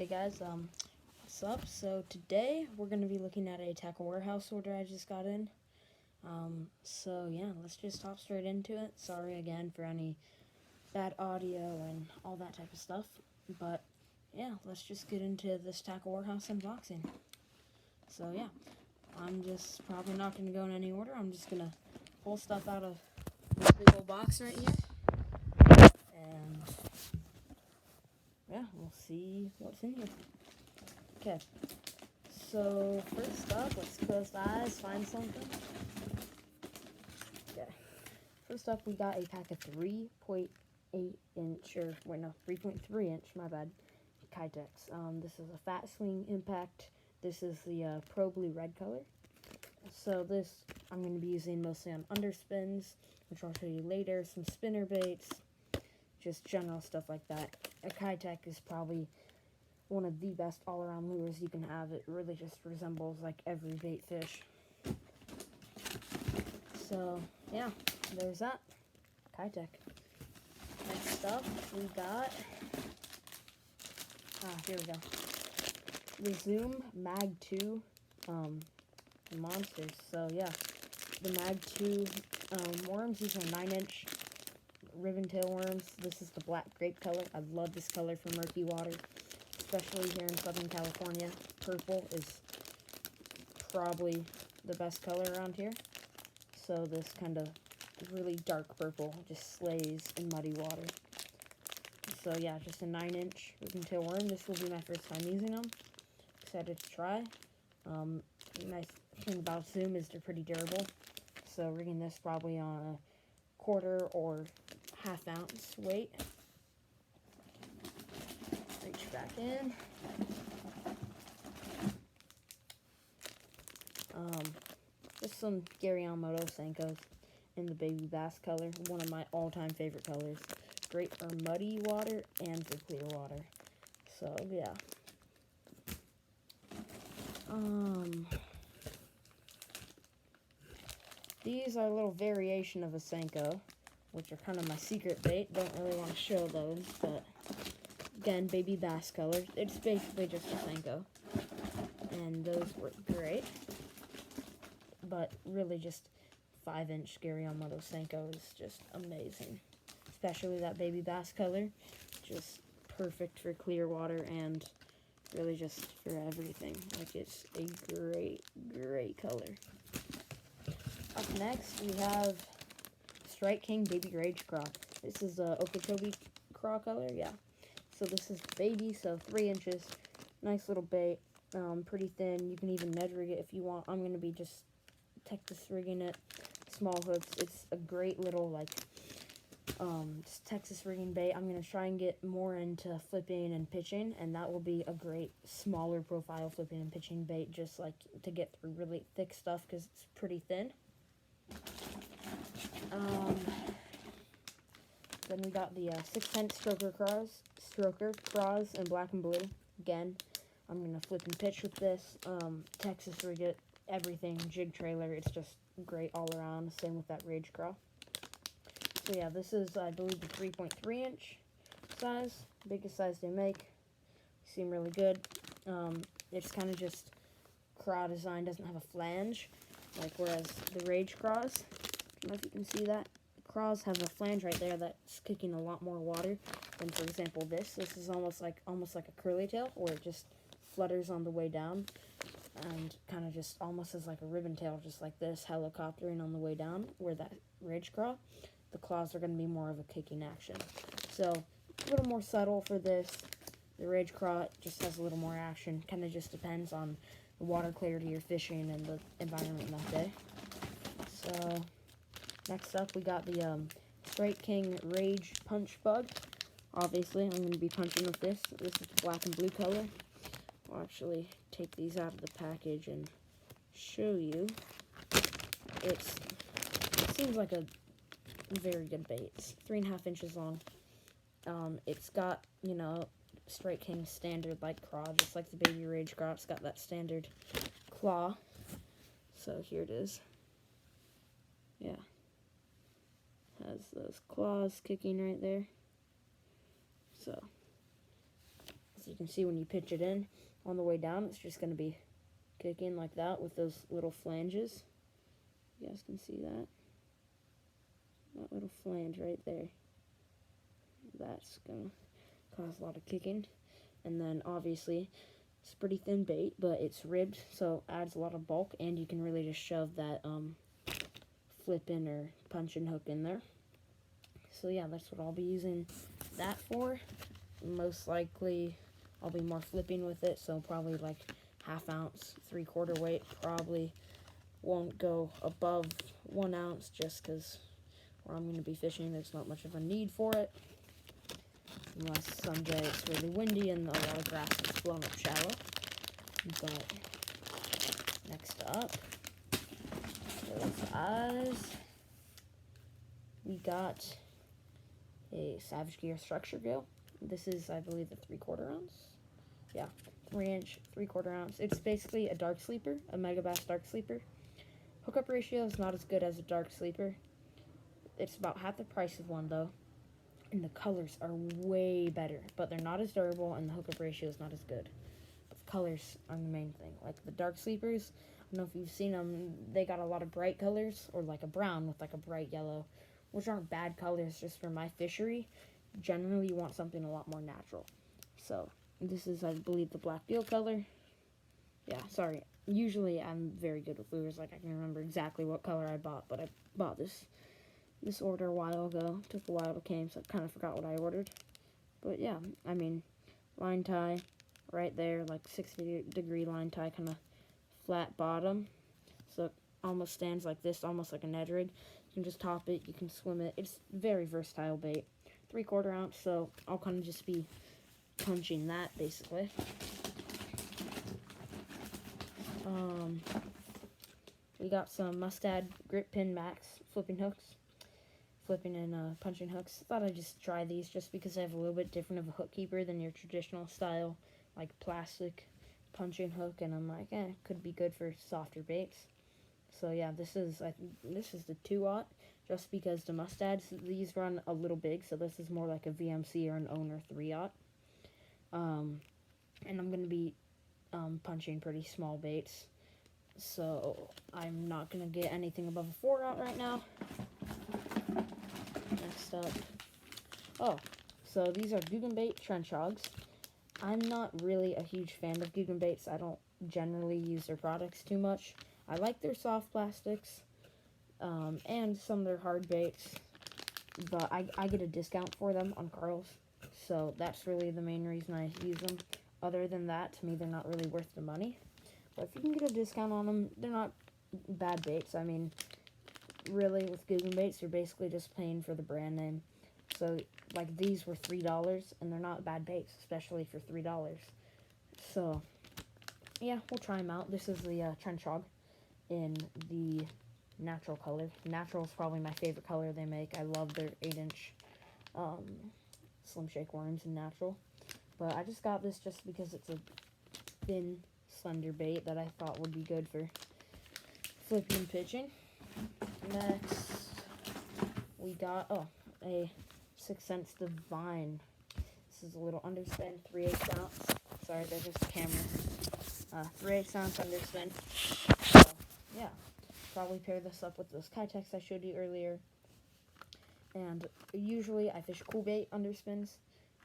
Hey guys, what's up? So today we're going to be looking at a tackle warehouse order I just got in. So yeah, let's just hop straight into it. Sorry again for any bad audio and all that type of stuff. But yeah, let's just get into this tackle warehouse unboxing. So yeah, I'm just probably not going to go in any order. I'm just going to pull stuff out of this big old box right here. And yeah, we'll see what's in here. Okay. So first up, let's close the eyes, find something. Okay. First up, we got a pack of 3.8 inch, or wait, no, 3.3 inch, my bad, Kytex. This is a Fat Swing Impact. This is the Pro Blue red color. So this I'm going to be using mostly on underspins, which I'll show you later, some spinner baits, just general stuff like that. A Kytex is probably one of the best all-around lures you can have. It really just resembles like every bait fish. So yeah, there's that. Kytex. Next up, we got here we go. The Zoom Mag 2 monsters. So yeah, the Mag 2 worms. These are 9-inch ribbon tail worms. This is the black grape color. I love this color for murky water, especially here in Southern California. Purple is probably the best color around here. So this kind of really dark purple just slays in muddy water. So yeah, just a 9-inch ribbon tail worm. This will be my first time using them. Excited to try. Nice thing about Zoom is they're pretty durable. So rigging this probably on a quarter or half-ounce weight. Reach back in. Just some Gary Yamamoto Senkos in the baby bass color. One of my all-time favorite colors. Great for muddy water and for clear water. So yeah. These are a little variation of a Senko, which are kind of my secret bait. Don't really want to show those, but again, baby bass color. It's basically just a Senko, and those work great. But really, just 5-inch Gary Yamamoto Senko is just amazing, especially that baby bass color. Just perfect for clear water and really just for everything. Like, it's a great color. Up next, we have Strike King Baby Rage Craw. This is a Okeechobee craw color, yeah. So this is baby, so 3 inches. Nice little bait, pretty thin. You can even Ned rig it if you want. I'm going to be just Texas rigging it, small hooks. It's a great little, like, just Texas rigging bait. I'm going to try and get more into flipping and pitching, and that will be a great smaller profile flipping and pitching bait, just like to get through really thick stuff because it's pretty thin. Then we got the 6-10 Stroker Craws in black and blue. Again, I'm going to flip and pitch with this. Texas rig it, everything, jig trailer. It's just great all around. Same with that Rage Craw. So yeah, this is, I believe, the 3.3 inch size. Biggest size they make. Seem really good. It's kind of just craw design, doesn't have a flange, like whereas the Rage Craws, I don't know if you can see that. The craws have a flange right there that's kicking a lot more water than, for example, this. This is almost like a curly tail, where it just flutters on the way down and kind of just almost as like a ribbon tail, just like this, helicoptering on the way down, where that Rage Craw, the claws are going to be more of a kicking action. So a little more subtle for this. The Rage Craw just has a little more action. Kind of just depends on the water clarity you're fishing and the environment that day. So next up, we got the Strike King Rage Punch Bug. Obviously, I'm going to be punching with this. This is the black and blue color. I'll actually take these out of the package and show you. It seems like a very good bait. It's 3.5 inches long. It's got, you know, Strike King standard like craw, just like the baby Rage Craw. It's got that standard claw. So here it is. Yeah. Has those claws kicking right there. So As you can see, when you pitch it in on the way down, it's just going to be kicking like that with those little flanges. You guys can see that. That little flange right there. That's going to cause a lot of kicking. And then obviously it's pretty thin bait, but it's ribbed, so adds a lot of bulk, and you can really just shove that flipping or punching hook in there. So yeah, that's what I'll be using that for. Most likely I'll be more flipping with it, so probably like 1/2 ounce, 3/4 weight. Probably won't go above 1 ounce just because where I'm going to be fishing there's not much of a need for it. Unless someday it's really windy and a lot of grass is blown up shallow. But next up, those eyes, we got a Savage Gear structure gill. This is, I believe, a 3/4 ounce. Yeah, 3-inch, 3/4 ounce. It's basically a dark sleeper, a Megabass dark sleeper. Hookup ratio is not as good as a dark sleeper. It's about half the price of one though, and the colors are way better, but they're not as durable, and the hookup ratio is not as good. But the colors are the main thing. Like the dark sleepers, I don't know if you've seen them, they got a lot of bright colors, or like a brown with like a bright yellow, which aren't bad colors just for my fishery. Generally, you want something a lot more natural. So this is, I believe, the black deal color. Yeah, sorry. Usually I'm very good with lures. Like I can remember exactly what color I bought, but I bought this order a while ago. Took a while to came, so I kind of forgot what I ordered. But yeah, I mean, line tie right there, like 60-degree line tie, kind of flat bottom. So it almost stands like this, almost like a Ned rig. You can just top it, you can swim it. It's very versatile bait. 3/4 ounce, so I'll kind of just be punching that basically. We got some Mustad Grip Pin Max flipping and punching hooks. Thought I'd just try these just because I have a little bit different of a hook keeper than your traditional style, like plastic punching hook, and I'm like, could be good for softer baits. So yeah, this is the 2/0, just because the Mustads, these run a little big, so this is more like a VMC or an Owner 3/0. And I'm gonna be punching pretty small baits, so I'm not gonna get anything above a 4/0 right now. Next up, so these are Googan Bait Trench Hogs. I'm not really a huge fan of Googan Baits. I don't generally use their products too much. I like their soft plastics, and some of their hard baits, but I get a discount for them on Carl's, so that's really the main reason I use them. Other than that, to me, they're not really worth the money. But if you can get a discount on them, they're not bad baits. I mean, really, with Googan Baits, you're basically just paying for the brand name. So, like, these were $3, and they're not bad baits, especially for $3. So, yeah, we'll try them out. This is the Trench Hog in the natural color. Natural is probably my favorite color they make. I love their 8-inch Slim Shake worms in natural. But I just got this just because it's a thin, slender bait that I thought would be good for flipping and pitching. Next, we got, a 6th Sense Divine. This is a little underspin, 3/8 ounce. Sorry, there's just a camera. 3/8 ounce underspin. So, yeah, probably pair this up with those Kitex I showed you earlier. And usually I fish cool bait underspins,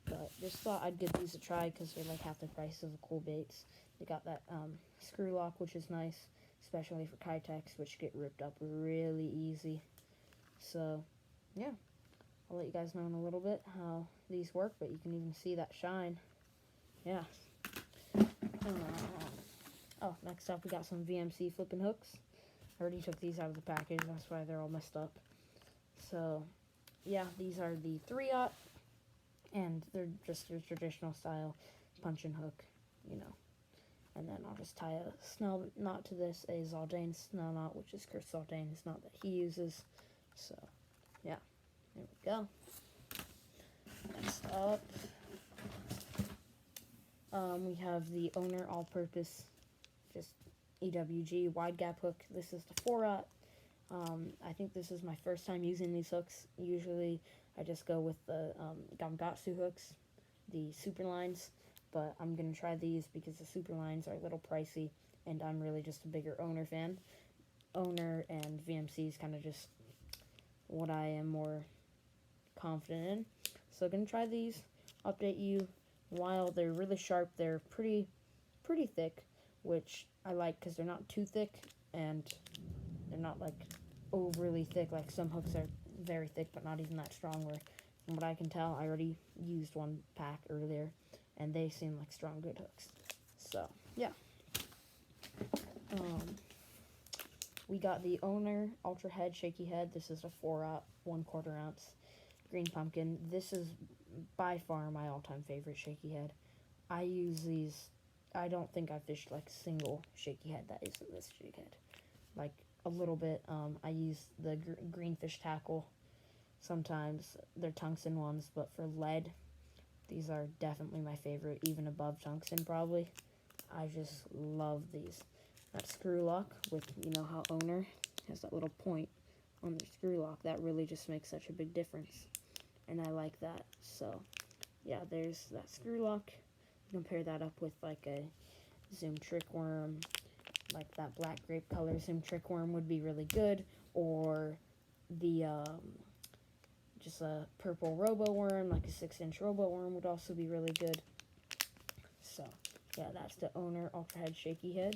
but just thought I'd give these a try because they're like half the price of the cool baits. They got that screw lock, which is nice, especially for Kitex, which get ripped up really easy. So, yeah, I'll let you guys know in a little bit how these work, but you can even see that shine. Yeah. Next up we got some VMC flipping hooks. I already took these out of the package, that's why they're all messed up. So, yeah, these are the 3/0, and they're just your traditional style punch and hook, you know. And then I'll just tie a snell knot to this, a Zaldane snell knot, which is Chris Zaldane's knot that he uses. So, yeah, there we go. Next up, we have the Owner All-Purpose, just EWG wide gap hook. This is the 4/0. I think this is my first time using these hooks. Usually I just go with the Gamakatsu hooks, the super lines, but I'm going to try these because the super lines are a little pricey, and I'm really just a bigger Owner fan. Owner and VMC is kind of just what I am more confident in. So I'm going to try these, update you. While they're really sharp, they're pretty thick, which I like because they're not too thick, and they're not like overly thick. Like some hooks are very thick but not even that strong, where from what I can tell, I already used one pack earlier and they seem like strong, good hooks. So yeah, we got the Owner Ultra Head Shaky Head. This is a 4/0 1/4 ounce green pumpkin. This is by far my all-time favorite shaky head. I use these. I don't think I fished like a single shaky head that isn't this shaky head. Like a little bit. I use the greenfish tackle. Sometimes they're tungsten ones, but for lead, these are definitely my favorite, even above tungsten probably. I just love these. That screw lock with, you know how Owner has that little point on their screw lock, that really just makes such a big difference. And I like that. So yeah, there's that screw lock. Compare that up with like a Zoom Trick Worm, like that black grape color Zoom Trick Worm would be really good, or the just a purple Robo Worm, like a 6-inch Robo Worm would also be really good. So yeah, that's the Owner Ultra Head Shaky Head.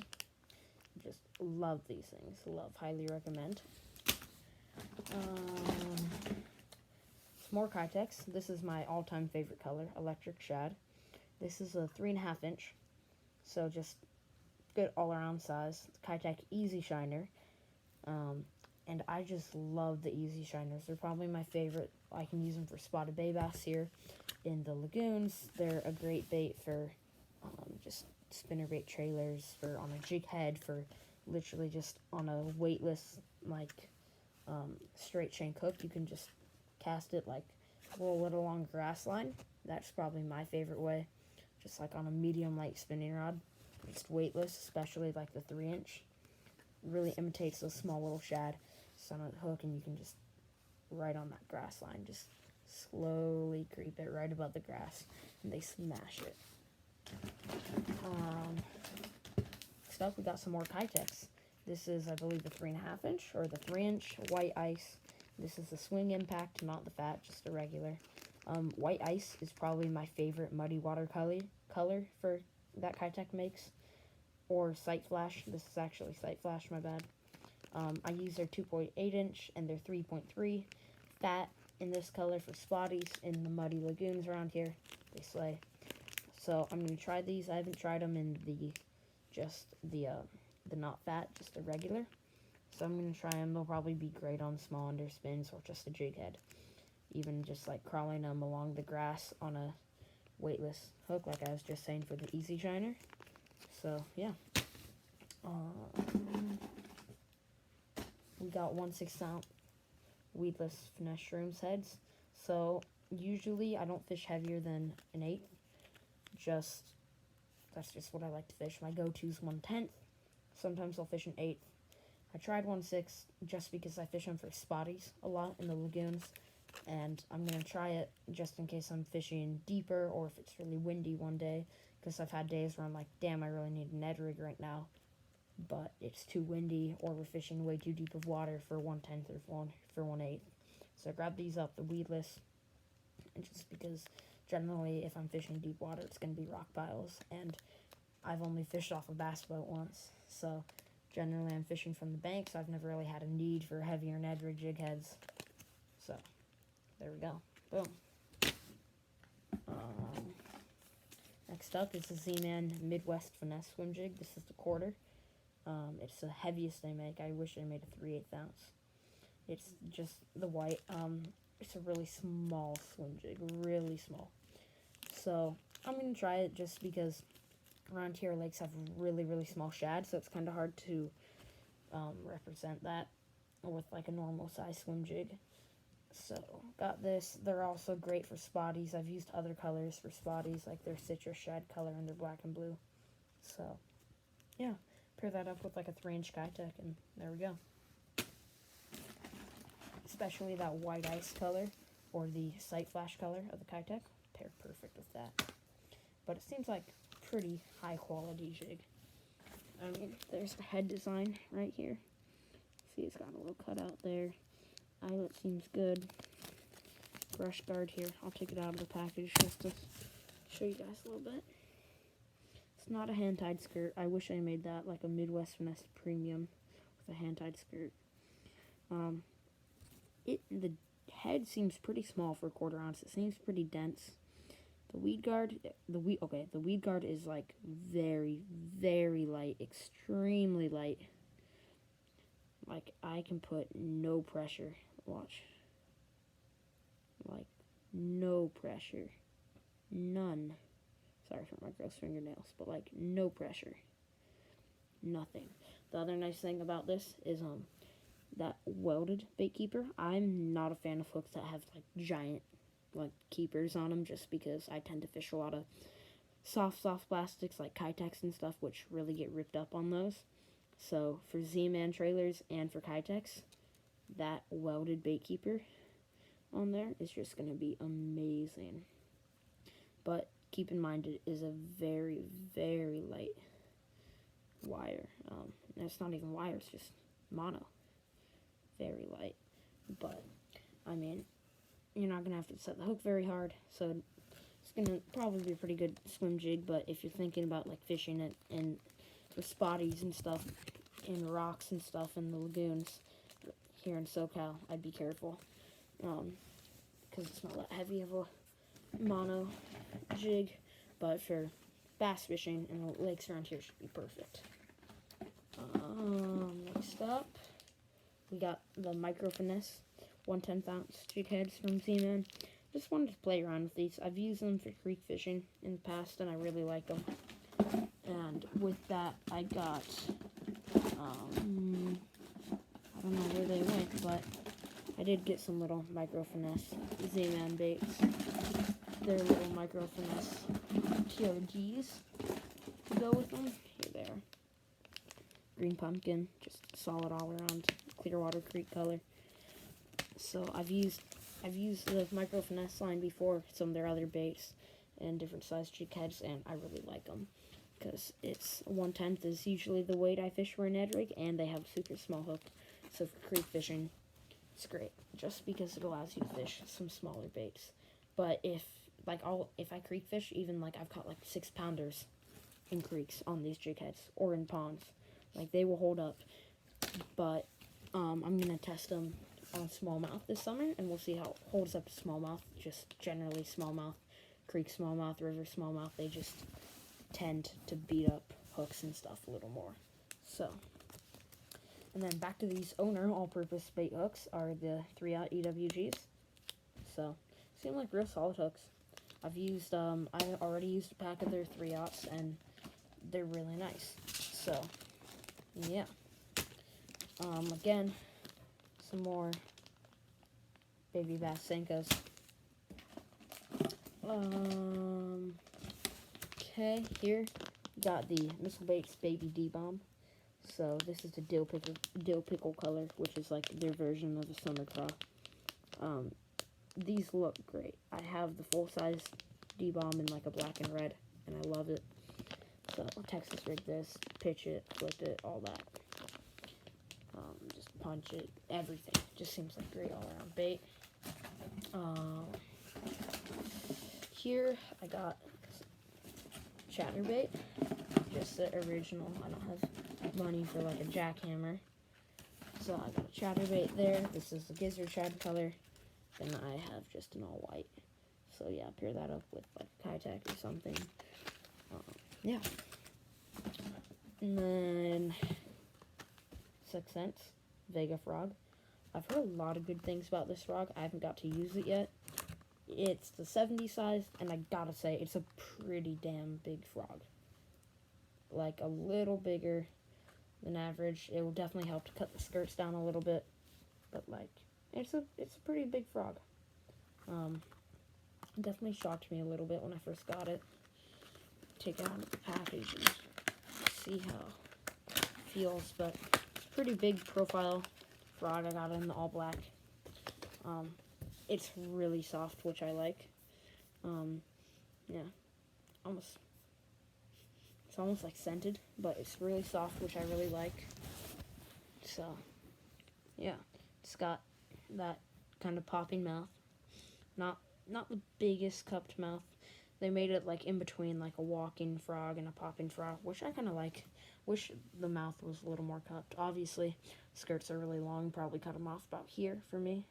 Just love these things. Love, highly recommend. More Kitex. This is my all-time favorite color, Electric Shad. This is a 3.5 inch, so just good all-around size. Kitech Easy Shiner, and I just love the Easy Shiners. They're probably my favorite. I can use them for spotted bay bass here in the lagoons. They're a great bait for just spinnerbait trailers, for on a jig head, for literally just on a weightless like straight shank hook. You can just cast it, like roll it along a grass line. That's probably my favorite way. Just like on a medium light spinning rod, just weightless, especially like the 3-inch. Really imitates those small little shad. Just on a hook, and you can just right on that grass line, just slowly creep it right above the grass, and they smash it. Next up, we got some more Kitex. This is, I believe, the 3.5 inch or the 3-inch white ice. This is the Swing Impact, not the fat, just a regular. White ice is probably my favorite muddy water color for that Kitech makes, or Sight Flash. This is actually Sight Flash, my bad. I use their 2.8 inch and their 3.3 fat in this color for spotties in the muddy lagoons around here. They slay. So I'm going to try these. I haven't tried them in the not fat, just the regular. So I'm going to try them. They'll probably be great on small underspins or just a jig head. Even just like crawling them along the grass on a weightless hook, like I was just saying for the Easy Shiner. So yeah. We got 1/6 ounce weedless finesse shrooms heads. So usually I don't fish heavier than an 1/8. That's just what I like to fish. My go-to is 1/10. Sometimes I'll fish an 1/8. I tried 1/6 just because I fish them for spotties a lot in the lagoons, and I'm going to try it just in case I'm fishing deeper or if it's really windy one day, because I've had days where I'm like, damn, I really need a Ned rig right now, but it's too windy or we're fishing way too deep of water for 1/10 or for 1/8. So I grabbed these up, the weedless, and just because generally if I'm fishing deep water, it's going to be rock piles, and I've only fished off a bass boat once, so generally I'm fishing from the banks. I've never really had a need for heavier Ned rig jig heads. So there we go. Boom. Next up is the Z-Man Midwest Finesse Swim Jig. This is the 1/4. It's the heaviest they make. I wish I made a 3/8 ounce. It's just the white. It's a really small swim jig. Really small. So I'm going to try it just because around here lakes have really, really small shad, so it's kind of hard to represent that with like a normal size swim jig. So got this. They're also great for spotties. I've used other colors for spotties, like their citrus shad color and their black and blue. So yeah, pair that up with like a 3-inch Kitech, and there we go. Especially that white ice color or the Sight Flash color of the Kitech, pair perfect with that. but it seems like pretty high quality jig. I mean, there's the head design right here. See, it's got a little cutout there. Eyelet seems good. Brush guard here. I'll take it out of the package just to show you guys a little bit. It's not a hand-tied skirt. I wish I made that like a Midwest Finesse Premium with a hand-tied skirt. The head seems pretty small for a 1/4 ounce. It seems pretty dense. The weed guard, the weed guard is like very, very light, extremely light. Like I can put no pressure. Watch. Like no pressure. None. Sorry for my gross fingernails, but like no pressure. Nothing. The other nice thing about this is that welded bait keeper. I'm not a fan of hooks that have like giant like keepers on them, just because I tend to fish a lot of soft plastics like Kitex and stuff, which really get ripped up on those. So for Z-Man trailers and for Kitex, that welded bait keeper on there is just going to be amazing. But keep in mind, it is a very, very light wire. And it's not even wire, it's just mono. Very light. But, I mean, you're not going to have to set the hook very hard, so it's going to probably be a pretty good swim jig. But if you're thinking about, like, fishing it and for spotties and stuff, in rocks and stuff in the lagoons here in SoCal, I'd be careful. Because it's not that heavy of a mono jig, but for bass fishing in the lakes around here should be perfect. Next up, we got the Micro Finesse 1/10 ounce jig heads from Z-Man. Just wanted to play around with these. I've used them for creek fishing in the past, and I really like them. And with that, I got, I don't know where they went, but I did get some little Micro Finesse Z-Man baits. They're little Micro Finesse TRGs to go with them. Here they are. Green pumpkin, just solid all around Clearwater Creek color. So I've used the Micro Finesse line before, some of their other baits and different size jig heads, and I really like them because it's 1/10 is usually the weight I fish for a Ned rig, and they have a super small hook. So for creek fishing, it's great just because it allows you to fish some smaller baits. But if I creek fish, even like I've caught like 6-pounders in creeks on these jig heads or in ponds, like they will hold up. But I'm gonna test them on smallmouth this summer, and we'll see how it holds up to smallmouth. Just generally smallmouth, creek smallmouth, river smallmouth, they just tend to beat up hooks and stuff a little more. So, and then back to these Owner all-purpose bait hooks are the 3/0 EWGs. So, seem like real solid hooks. I've used, I already used a pack of their 3/0s, and they're really nice. So, yeah. Again, some more baby bass Senkos. Okay, here we got the Missile Baits Baby D-Bomb. So this is the dill pickle color, which is like their version of the summer craw. These look great. I have the full-size D-Bomb in like a black and red, and I love it. So Texas rig this, pitch it, flip it, all that. Just punch it, everything. Just seems like great all-around bait. Here I got chatterbait, just the original. I don't have money for like a jackhammer, so I got a chatterbait there. This is the gizzard shad color. Then I have just an all white. So yeah, pair that up with like Kitex or something. Yeah. And then 6 cents Vega frog. I've heard a lot of good things about this frog. I haven't got to use it yet. It's the 70 size, and I gotta say, it's a pretty damn big frog. Like, a little bigger than average. It will definitely help to cut the skirts down a little bit. But, like, it's a pretty big frog. It definitely shocked me a little bit when I first got it. Take it out of the package and see how it feels. But it's a pretty big profile frog. I got it in the all black. It's really soft, which I like. Yeah. almost, it's almost like scented, but it's really soft, which I really like. So, yeah, it's got that kind of popping mouth. Not not the biggest cupped mouth. They made it like in between like a walking frog and a popping frog, which I kind of like. Wish the mouth was a little more cupped. Obviously, skirts are really long. Probably cut them off about here for me.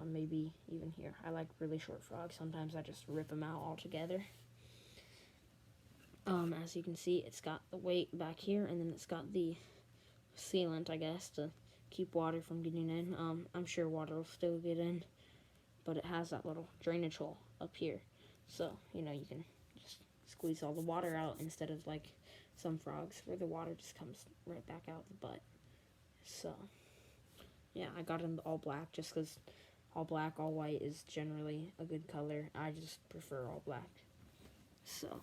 Maybe even here. I like really short frogs. Sometimes I just rip them out altogether. As you can see, it's got the weight back here, and then it's got the sealant, I guess, to keep water from getting in. I'm sure water will still get in, but it has that little drainage hole up here. So, you know, you can just squeeze all the water out instead of like some frogs where the water just comes right back out the butt. So, yeah, I got in all black just because all black, all white is generally a good color. I just prefer all black. So,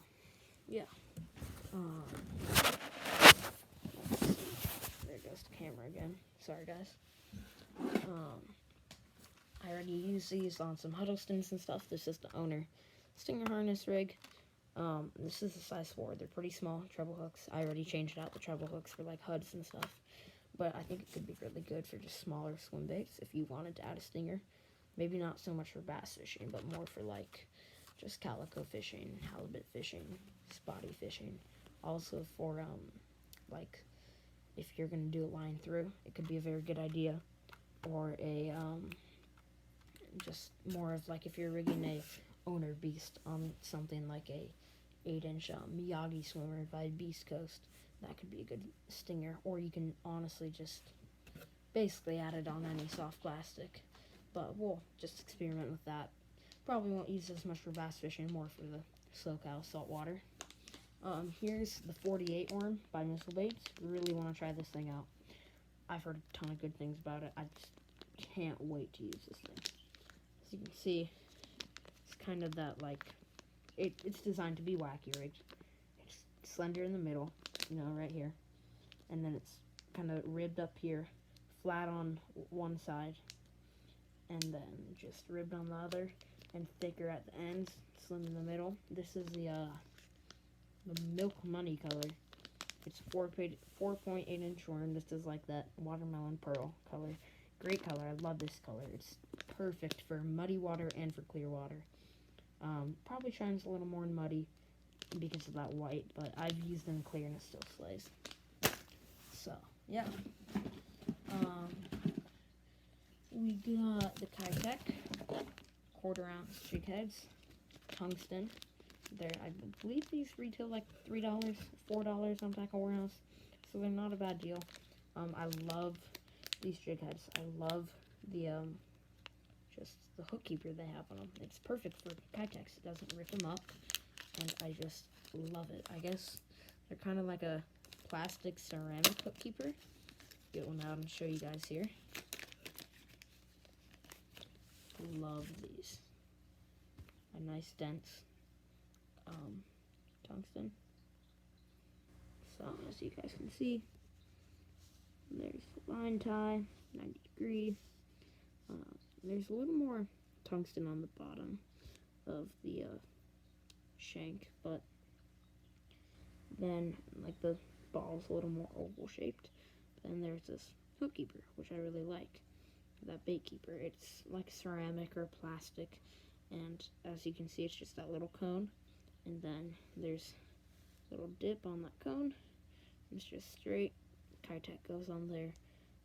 yeah. There goes the camera again. Sorry, guys. I already used these on some Huddlestons and stuff. This is the owner Stinger harness rig. This is a size 4. They're pretty small treble hooks. I already changed out the treble hooks for like HUDs and stuff. But I think it could be really good for just smaller swim baits if you wanted to add a stinger. Maybe not so much for bass fishing, but more for like just calico fishing, halibut fishing, spotty fishing. Also for like if you're gonna do a line through, it could be a very good idea. Or a just more of like if you're rigging a owner beast on something like a 8-inch Miyagi swimmer by Beast Coast, that could be a good stinger. Or you can honestly just basically add it on any soft plastic, but we'll just experiment with that. Probably won't use as much for bass fishing, more for the SoCal saltwater. Here's the 48 worm by Missile Baits. Really want to try this thing out. I've heard a ton of good things about it. I just can't wait to use this thing. As you can see, it's kind of that like, it's designed to be wacky rigged. It's slender in the middle, you know, right here. And then it's kind of ribbed up here, flat on one side, and then just ribbed on the other, and thicker at the ends, slim in the middle. This is the Milk Money color. It's 4.8-inch worm. This is like that watermelon pearl color. Great color. I love this color. It's perfect for muddy water and for clear water. Probably shines a little more in muddy because of that white, but I've used them clear and it still slays. So, yeah. We got the Keitech 1/4 ounce jig heads, tungsten. I believe these retail like $3, $4 on Tackle Warehouse, so they're not a bad deal. I love these jig heads. I love the just the hook keeper they have on them. It's perfect for Keitechs. It doesn't rip them up, and I just love it. I guess they're kind of like a plastic ceramic hook keeper. Get one out and show you guys here. Love these. A nice dense tungsten. So as you guys can see, there's the line tie, 90 degree. There's a little more tungsten on the bottom of the shank, but then like the ball's a little more oval shaped. Then there's this hook keeper, which I really like. That bait keeper, it's like ceramic or plastic, and as you can see, it's just that little cone, and then there's a little dip on that cone. It's just straight. Keitech goes on there,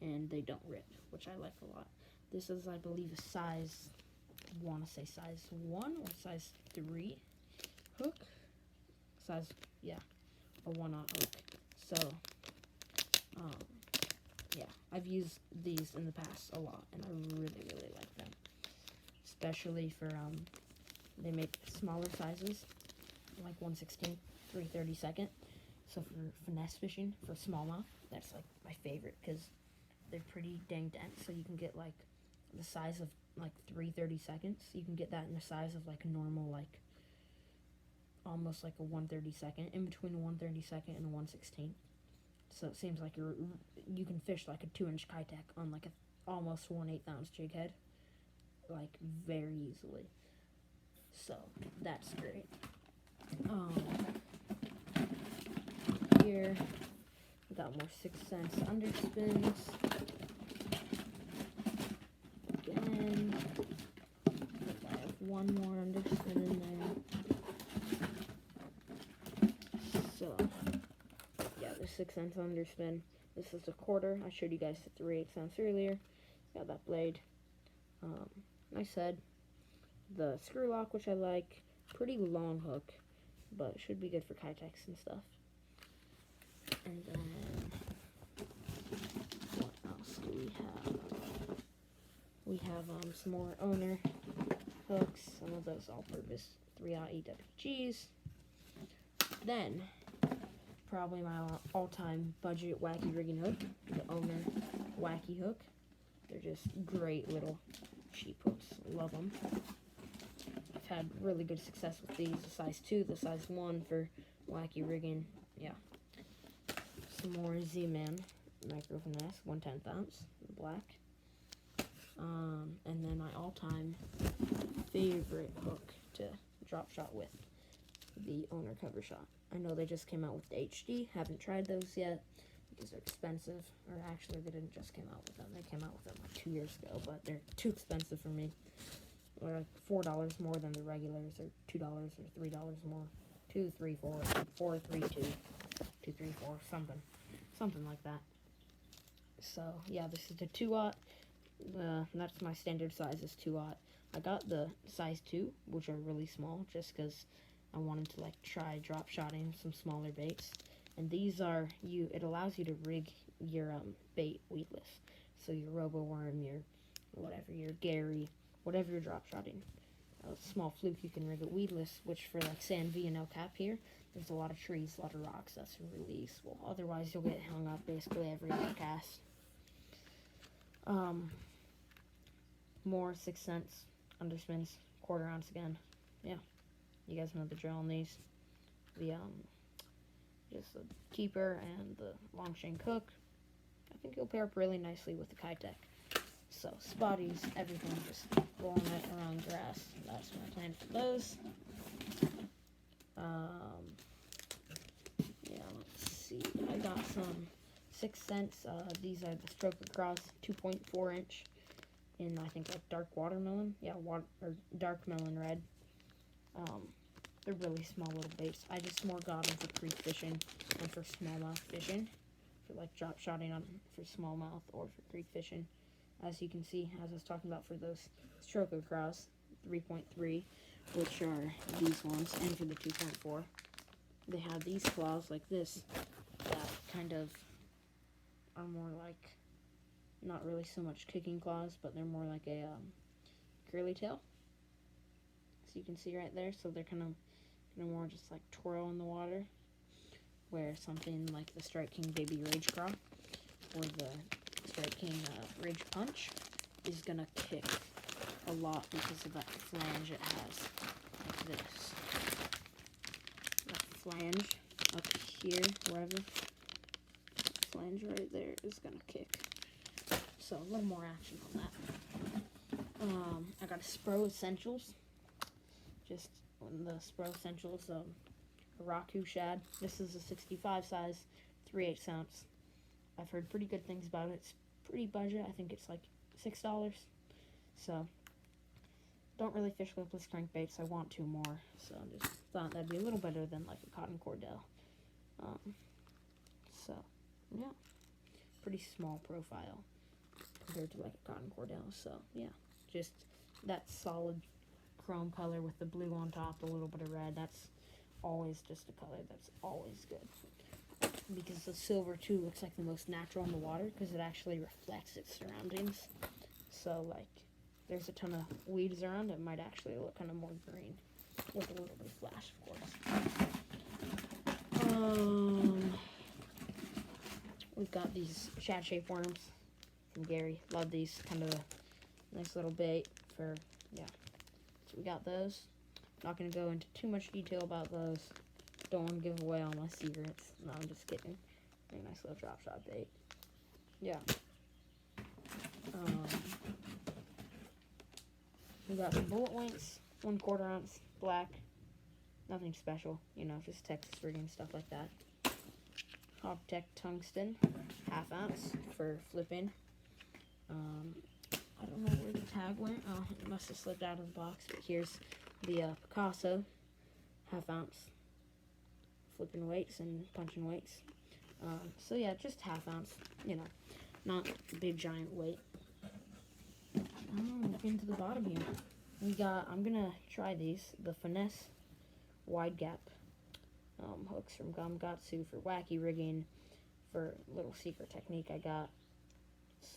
and they don't rip, which I like a lot. This is, I believe, a size, I want to say size 1 or size 3 hook. Size, yeah, a 1/0 hook. So, yeah, I've used these in the past a lot, and I really, really like them. Especially for, they make smaller sizes, like 1/16, 3/32. So for finesse fishing, for smallmouth, that's like my favorite, because they're pretty dang dense, so you can get like the size of like 3/32. You can get that in the size of like a normal, like almost like a 1/32, in between a 1/32 and a 1/16. So it seems like you can fish like a 2-inch Keitech on like a almost 1/8 ounce jig head, like very easily. So that's great. Here, we got more 6 cents underspins. Again, I have one more underspin in there. So, yeah, the 6 cents underspin. This is a quarter. I showed you guys the 3/8 cents earlier. Got that blade. Nice head. The screw lock, which I like. Pretty long hook, but it should be good for Kitex and stuff. And then, what else do we have? We have some more owner hooks. Some of those all-purpose 3/0 EWGs. Then, probably my all-time budget wacky rigging hook, the owner wacky hook. They're just great little sheep hooks. Love them. I've had really good success with these. The size 2, the size 1 for wacky rigging. Yeah. Some more Z-Man micro finesse, 1/10 ounce, black. And then my all-time favorite hook to drop shot with, the owner cover shot. I know they just came out with the HD. Haven't tried those yet because they're expensive. Or actually, they didn't just come out with them. They came out with them like 2 years ago, but they're too expensive for me. Or like $4 more than the regulars, or $2 or $3 more. 2, 3, 4, 4, 3, 2, 2, 3, 4, something like that. So yeah, this is the 2/0. That's my standard size is 2/0. I got the size 2, which are really small, just because I wanted to like try drop shotting some smaller baits. And these are it allows you to rig your bait weedless. So your Robo Worm, your whatever, your Gary, whatever you're drop shotting. A small fluke you can rig it weedless, which for like San V and El Cap here, there's a lot of trees, a lot of rocks. That's really useful. Otherwise, you'll get hung up basically every other cast. More 6 cents underspins, 1/4 ounce again. Yeah, you guys know the drill on these. The just the keeper and the long chain cook. I think it'll pair up really nicely with the Kitech. So spotties, everything, just rolling it around grass. That's my plan for those. Yeah, let's see. I got some 6 cents. These are the Stroker Cross 2.4 inch in, I think, like dark watermelon. Yeah, or dark melon red. They're really small little baits. I just more got them for creek fishing and for smallmouth fishing. For like drop shotting on for smallmouth or for creek fishing. As you can see, as I was talking about for those Stroker Cross 3.3, which are these ones, and for the 2.4, they have these claws like this that kind of are more like, not really so much kicking claws, but they're more like a curly tail. So you can see right there, so they're kind of more just like twirl in the water, where something like the Strike King Baby Rage Craw or the Strike King Rage Punch is gonna kick a lot because of that flange it has, like this. That flange up here, wherever, flange right there is gonna kick. So a little more action on that. I got a Spro Essentials, just the Spro Essentials, Raku Shad. This is a 65 size, 3/8 ounce. I've heard pretty good things about it. It's pretty budget. I think it's like $6. So, don't really fish lipless crankbaits. I want to more. So, I just thought that'd be a little better than like a Cotton Cordell. So, yeah. Pretty small profile compared to like a Cotton Cordell. So, yeah. Just that solid chrome color with the blue on top, a little bit of red. That's always just a color that's always good. Because the silver too looks like the most natural in the water because it actually reflects its surroundings. So like there's a ton of weeds around, it might actually look kind of more green with a little bit of flash, of course. We've got these shad shaped worms from Gary. Love these, kind of a nice little bait for, yeah. So we got those. Not going to go into too much detail about those. Don't want to give away all my secrets. No, I'm just kidding. Very nice little drop shot bait. Yeah. We got some bullet winks, 1/4 ounce black. Nothing special, you know, just Texas rigging, stuff like that. Optech tungsten, ½ ounce for flipping. I don't know where the tag went. Oh, it must have slipped out of the box. But here's the Picasso, ½ ounce flipping weights and punching weights. So yeah, just ½ ounce. You know, not a big giant weight. Getting to the bottom here. We got. I'm gonna try these. The Finesse wide gap hooks from Gamakatsu for wacky rigging, for little secret technique I got.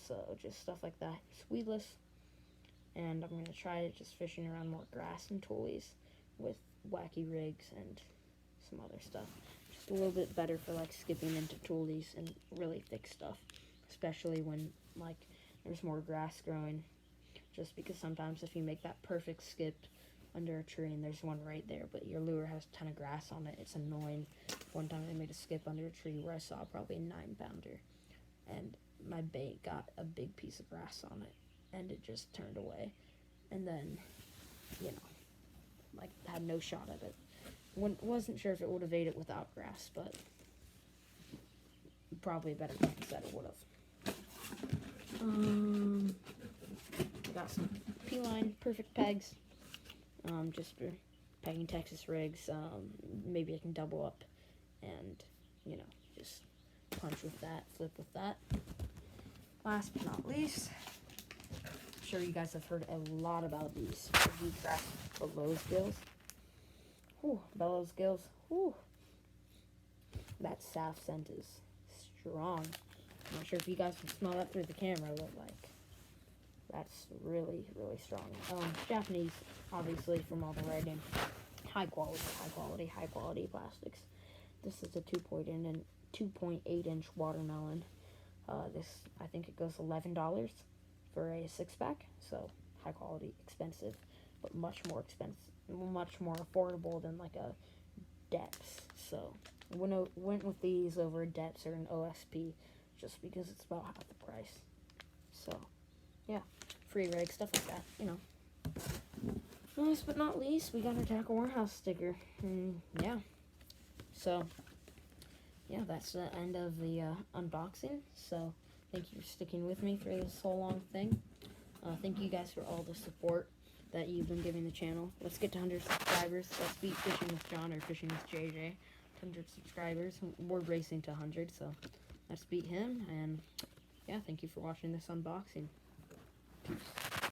So just stuff like that, weedless. And I'm gonna try it just fishing around more grass and toolies with wacky rigs and some other stuff. Just a little bit better for like skipping into toolies and really thick stuff, especially when like there's more grass growing. Just because sometimes if you make that perfect skip under a tree and there's one right there, but your lure has a ton of grass on it, it's annoying. One time I made a skip under a tree where I saw probably a 9-pounder, and my bait got a big piece of grass on it, and it just turned away. And then, you know, like, had no shot at it. Wasn't sure if it would have ate it without grass, but probably a better chance that it would have. Got some P-line perfect pegs, just for pegging Texas rigs. Maybe I can double up and, you know, just punch with that, flip with that. Last but not least, I'm sure you guys have heard a lot about these V-Craft bellows gills. Whew, bellows gills. Whew. That saf scent is strong. I'm not sure if you guys can smell that through the camera, but like, that's really, really strong. Japanese, obviously, from all the writing. High quality plastics. This is a 2.8 inch watermelon. This, I think it goes $11 for a 6-pack. So high quality, expensive, but much more affordable than like a Depths. So went with these over a Depths or an OSP, just because it's about half the price. So yeah, free rig, stuff like that, you know. Last but not least, we got our Tackle Warehouse sticker. Yeah. So, yeah, that's the end of the unboxing. So, thank you for sticking with me for this whole long thing. Thank you guys for all the support that you've been giving the channel. Let's get to 100 subscribers. Let's beat Fishing with John or Fishing with JJ. 100 subscribers. We're racing to 100, so let's beat him. And, yeah, thank you for watching this unboxing. Peace.